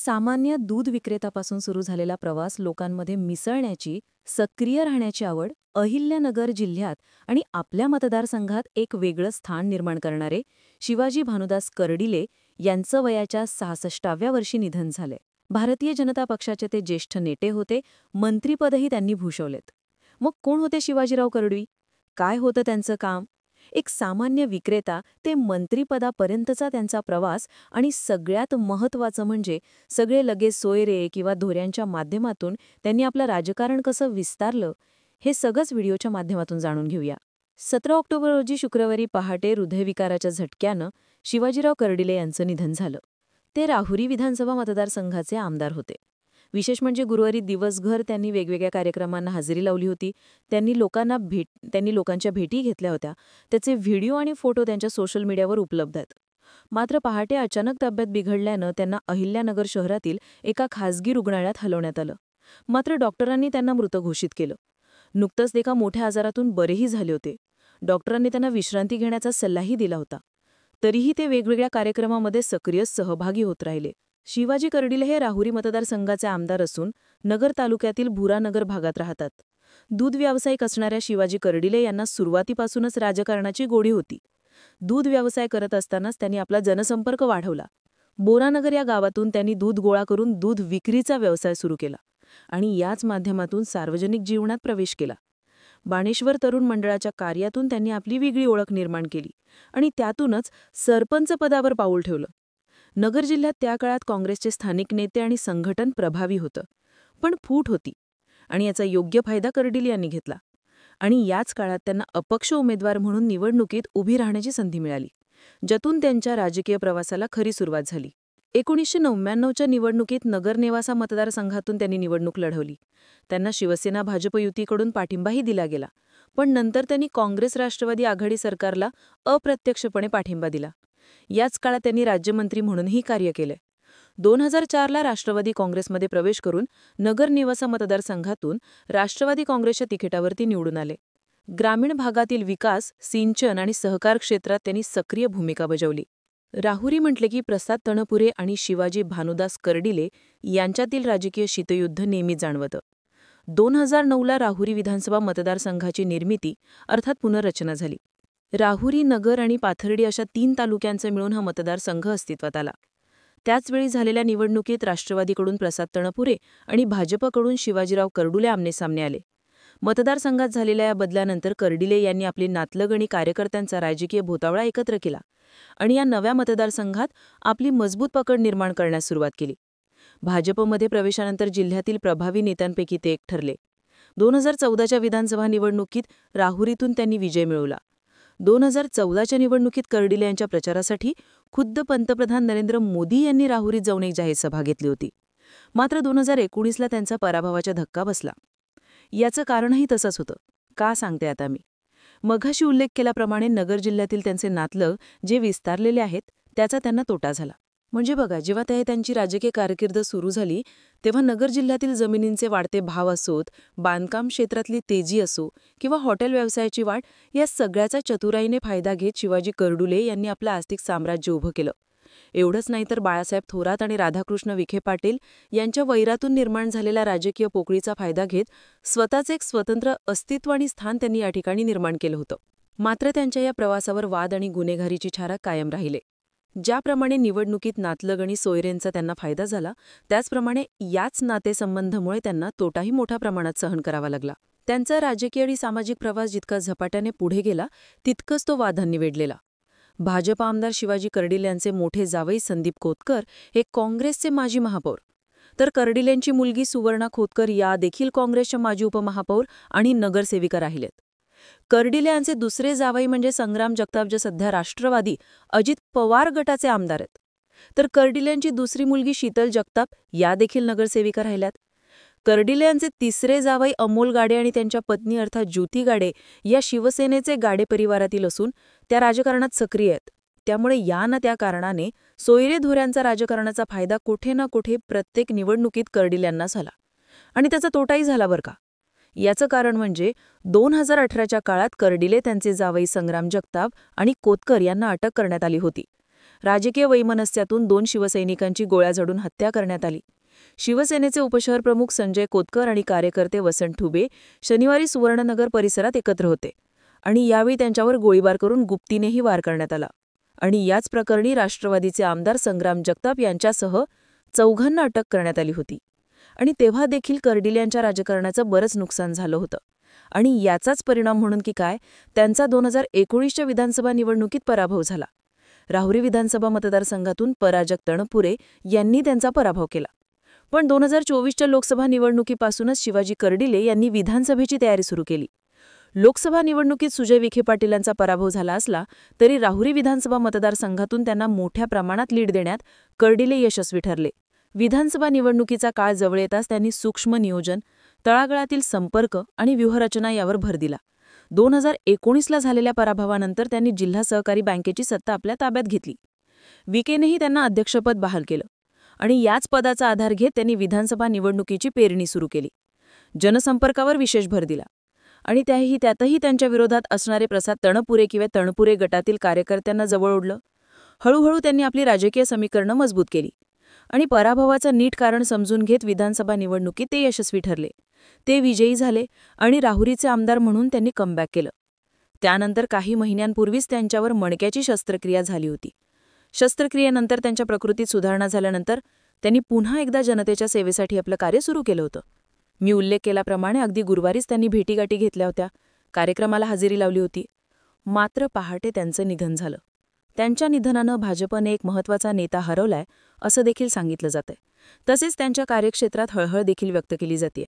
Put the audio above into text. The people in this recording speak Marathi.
सामान्य दूध विक्रेतापासून सुरू झालेला प्रवास लोकांमध्ये मिसळण्याची, सक्रिय राहण्याची आवड, अहिल्यानगर जिल्ह्यात आणि आपल्या मतदारसंघात एक वेगळं स्थान निर्माण करणारे शिवाजी भानुदास कर्डिले यांचं वयाच्या 66व्या वर्षी निधन झाले. भारतीय जनता पक्षाचे ते ज्येष्ठ नेते होते, मंत्रिपदही त्यांनी भूषवलेत. मग कोण होते शिवाजीराव कर्डी? काय होतं त्यांचं काम? एक सामान्य विक्रेता ते मंत्रिपदापर्यंतचा त्यांचा प्रवास आणि सगळ्यात महत्त्वाचं म्हणजे सगळे लगेच सोयरे किंवा धोऱ्यांच्या माध्यमातून त्यांनी आपलं राजकारण कसं विस्तारलं, हे सगळंच व्हिडिओच्या माध्यमातून जाणून घेऊया. 17 ऑक्टोबर रोजी शुक्रवारी पहाटे हृदयविकाराच्या झटक्यानं शिवाजीराव कर्डिले यांचं निधन झालं. ते राहुरी विधानसभा मतदारसंघाचे आमदार होते. विशेष म्हणजे गुरुवारी दिवसभर त्यांनी वेगवेगळ्या कार्यक्रमांना हजेरी लावली होती. त्यांनी लोकांच्या भेटी घेतल्या होत्या. त्याचे व्हिडिओ आणि फोटो त्यांच्या सोशल मीडियावर उपलब्ध आहेत. मात्र पहाटे अचानक तब्येत बिघडल्यानं त्यांना अहिल्यानगर शहरातील एका खासगी रुग्णालयात हलवण्यात आलं. मात्र डॉक्टरांनी त्यांना मृत घोषित केलं. नुकतंच ते एका मोठ्या आजारातून बरेही झाले होते. डॉक्टरांनी त्यांना विश्रांती घेण्याचा सल्लाही दिला होता. तरीही ते वेगवेगळ्या कार्यक्रमामध्ये सक्रिय सहभागी होत राहिले. शिवाजी कर्डिले हे राहुरी मतदारसंघाचे आमदार असून नगर तालुक्यातील भुरानगर भागात राहतात. दूध व्यावसायिक असणाऱ्या शिवाजी कर्डिले यांना सुरुवातीपासूनच राजकारणाची गोडी होती. दूध व्यवसाय करत असतानाच त्यांनी आपला जनसंपर्क वाढवला. बोरानगर या गावातून त्यांनी दूध गोळा करून दूध विक्रीचा व्यवसाय सुरू केला आणि याच माध्यमातून सार्वजनिक जीवनात प्रवेश केला. बाणेश्वर तरुण मंडळाच्या कार्यातून त्यांनी आपली वेगळी ओळख निर्माण केली आणि त्यातूनच सरपंच पदावर पाऊल ठेवलं. नगर जिल्ह्यात त्या काळात काँग्रेसचे स्थानिक नेते आणि संघटन प्रभावी होतं. पण फूट होती आणि याचा योग्य फायदा कर्डिले यांनी घेतला आणि याच काळात त्यांना अपक्ष उमेदवार म्हणून निवडणुकीत उभी राहण्याची संधी मिळाली, ज्यातून त्यांच्या राजकीय प्रवासाला खरी सुरुवात झाली. 1999च्या निवडणुकीत नगरनेवासा मतदारसंघातून त्यांनी निवडणूक लढवली. त्यांना शिवसेना भाजप युतीकडून पाठिंबाही दिला गेला, पण नंतर त्यांनी काँग्रेस राष्ट्रवादी आघाडी सरकारला अप्रत्यक्षपणे पाठिंबा दिला. याच काळात त्यांनी राज्यमंत्री म्हणूनही कार्य केले. 2004ला राष्ट्रवादी काँग्रेसमध्ये प्रवेश करून नगरनेवासा मतदारसंघातून राष्ट्रवादी काँग्रेसच्या तिकिटावरती निवडून आले. ग्रामीण भागातील विकास, सिंचन आणि सहकार क्षेत्रात त्यांनी सक्रिय भूमिका बजावली. राहुरी म्हटले की प्रसाद तणपुरे आणि शिवाजी भानुदास कर्डिले यांच्यातील राजकीय शीतयुद्ध नेहमी जाणवतं. 2009ला राहुरी विधानसभा मतदारसंघाची निर्मिती अर्थात पुनर्रचना झाली. राहुरी, नगर आणि पाथर्डी अशा 3 तालुक्यांचा मिळून हा मतदारसंघ अस्तित्वात आला. त्याचवेळी झालेल्या निवडणुकीत राष्ट्रवादीकडून प्रसाद तणपुरे आणि भाजपकडून शिवाजीराव कर्डिले आमनेसामने आले. मतदारसंघात झालेल्या या बदलानंतर कर्डिले यांनी आपली नातलग आणि कार्यकर्त्यांचा राजकीय भोतावळा एकत्र केला आणि या नव्या मतदारसंघात आपली मजबूत पकड निर्माण करण्यास सुरुवात केली. भाजपमध्ये प्रवेशानंतर जिल्ह्यातील प्रभावी नेत्यांपैकी ते एक ठरले. 2014च्या विधानसभा निवडणुकीत राहुरीतून त्यांनी विजय मिळवला. 2014च्या निवडणुकीत कर्डिले यांच्या प्रचारासाठी खुद्द पंतप्रधान नरेंद्र मोदी यांनी राहुरीत जाऊन एक जाहीर सभा घेतली होती. मात्र 2019ला त्यांचा पराभवाचा धक्का बसला. याचं कारणही तसंच होतं. का सांगते आता मी. मघाशी उल्लेख केल्याप्रमाणे नगर जिल्ह्यातील त्यांचे नातलग जे विस्तारलेले आहेत त्याचा त्यांना तोटा झाला. म्हणजे बघा, जेव्हा त्यांची राजकीय कारकीर्द सुरू झाली तेव्हा नगर जिल्ह्यातील जमिनींचे वाढते भाव असोत, बांधकाम क्षेत्रातली तेजी असो किंवा हॉटेल व्यवसायाची वाढ, या सगळ्याचा चतुराईने फायदा घेत शिवाजी कर्डिले यांनी आपलं आर्थिक साम्राज्य उभं केलं. एवढंच नाही तर बाळासाहेब थोरात आणि राधाकृष्ण विखे पाटील यांच्या वैरातून निर्माण झालेल्या राजकीय पोकळीचा फायदा घेत स्वतःचे एक स्वतंत्र अस्तित्व आणि स्थान त्यांनी या ठिकाणी निर्माण केलं होतं. मात्र त्यांच्या या प्रवासावर वाद आणि गुन्हेगारीची छारा कायम राहिले. ज्याप्रमाणे निवडणुकीत नातलग आणि सोयरेंचा त्यांना फायदा झाला, त्याचप्रमाणे याच नातेसंबंधामुळे त्यांना तोटाही मोठ्या प्रमाणात सहन करावा लागला. त्यांचा राजकीय आणि सामाजिक प्रवास जितका झपाट्याने पुढे गेला तितकंच तो वादांनी वेढलेला. भाजप आमदार शिवाजी कर्डिले यांचे मोठे जावई संदीप खोतकर हे काँग्रेसचे माजी महापौर, तर कर्डिलेंची मुलगी सुवर्णा खोतकर या देखील काँग्रेसच्या माजी उपमहापौर आणि नगरसेविका राहिलेत. कर्डिले यांचे दुसरे जावई म्हणजे संग्राम जगताप जे सध्या राष्ट्रवादी अजित पवार गटाचे आमदार आहेत. तर कर्डिलेंची दुसरी मुलगी शीतल जगताप या देखील नगरसेविका राहिल्यात. कर्डिले यांचे तिसरे जावई अमोल गाडे आणि त्यांच्या पत्नी अर्थात ज्योती गाडे या शिवसेनेचे गाडे परिवारातील असून त्या राजकारणात सक्रिय आहेत. त्यामुळे या ना त्या कारणाने सोयरे धोऱ्यांचा राजकारणाचा फायदा कुठे ना कुठे प्रत्येक निवडणुकीत कर्डिले यांना झाला आणि त्याचा तोटाही झाला बरं का. याचं कारण म्हणजे 2018च्या काळात कर्डिले त्यांचे जावई संग्राम जगताप आणि कोतकर यांना अटक करण्यात आली होती. राजकीय वैमनस्यातून 2 शिवसैनिकांची गोळ्या झाडून हत्या करण्यात आली. शिवसेनेचे उपशहर प्रमुख संजय कोतकर आणि कार्यकर्ते वसंत ठुबे शनिवारी सुवर्णनगर परिसरात एकत्र होते आणि यावेळी त्यांच्यावर गोळीबार करून गुप्तीनेही वार करण्यात आला. आणि याच प्रकरणी राष्ट्रवादीचे आमदार संग्राम जगताप यांच्यासह 4 अटक करण्यात आली होती. आणि तेव्हा देखील कर्डिलेंच्या राजकारणाचं बरंच नुकसान झालं होतं. आणि याचाच परिणाम म्हणून की काय, त्यांचा 2019च्या विधानसभा निवडणुकीत पराभव झाला. राहुरी विधानसभा मतदारसंघातून पराजक तणपुरे यांनी त्यांचा पराभव केला. पण 2024च्या लोकसभा निवडणुकीपासूनच शिवाजी कर्डिले यांनी विधानसभेची तयारी सुरू केली. लोकसभा निवडणुकीत सुजय विखे पाटीलांचा पराभव झाला असला तरी राहुरी विधानसभा मतदारसंघातून त्यांना मोठ्या प्रमाणात लीड देण्यात कर्डिले यशस्वी ठरले. विधानसभा निवडणुकीचा काळ जवळ येताच त्यांनी सूक्ष्म नियोजन, तळागाळातील संपर्क आणि व्यूहरचना यावर भर दिला. 2019ला झालेल्या पराभवानंतर त्यांनी जिल्हा सहकारी बँकेची सत्ता आपल्या ताब्यात घेतली. विखेनेही त्यांना अध्यक्षपद बहाल केलं आणि याच पदाचा आधार घेत त्यांनी विधानसभा निवडणुकीची पेरणी सुरू केली. जनसंपर्कावर विशेष भर दिला आणि त्यातही त्यांच्या विरोधात असणारे प्रसाद तणपुरे किंवा तणपुरे गटातील कार्यकर्त्यांना जवळ ओढलं. हळूहळू त्यांनी आपली राजकीय समीकरणं मजबूत केली आणि पराभवाचं नीट कारण समजून घेत विधानसभा निवडणुकीत ते यशस्वी ठरले. ते विजयी झाले आणि राहुरीचे आमदार म्हणून त्यांनी कमबॅक केलं. त्यानंतर काही महिन्यांपूर्वीच त्यांच्यावर मणक्याची शस्त्रक्रिया झाली होती. शस्त्रक्रियेनंतर त्यांच्या प्रकृतीत सुधारणा झाल्यानंतर त्यांनी पुन्हा एकदा जनतेच्या सेवेसाठी आपलं कार्य सुरू केलं होतं. मी उल्लेख केल्याप्रमाणे अगदी गुरुवारीच त्यांनी भेटीगाठी घेतल्या होत्या, कार्यक्रमाला हजेरी लावली होती. मात्र पहाटे त्यांचं निधन झालं. त्यांच्या निधनानं भाजपने एक महत्त्वाचा नेता हरवलाय असं देखील सांगितलं जातंय. तसेच त्यांच्या कार्यक्षेत्रात हळहळ देखील व्यक्त केली जाते.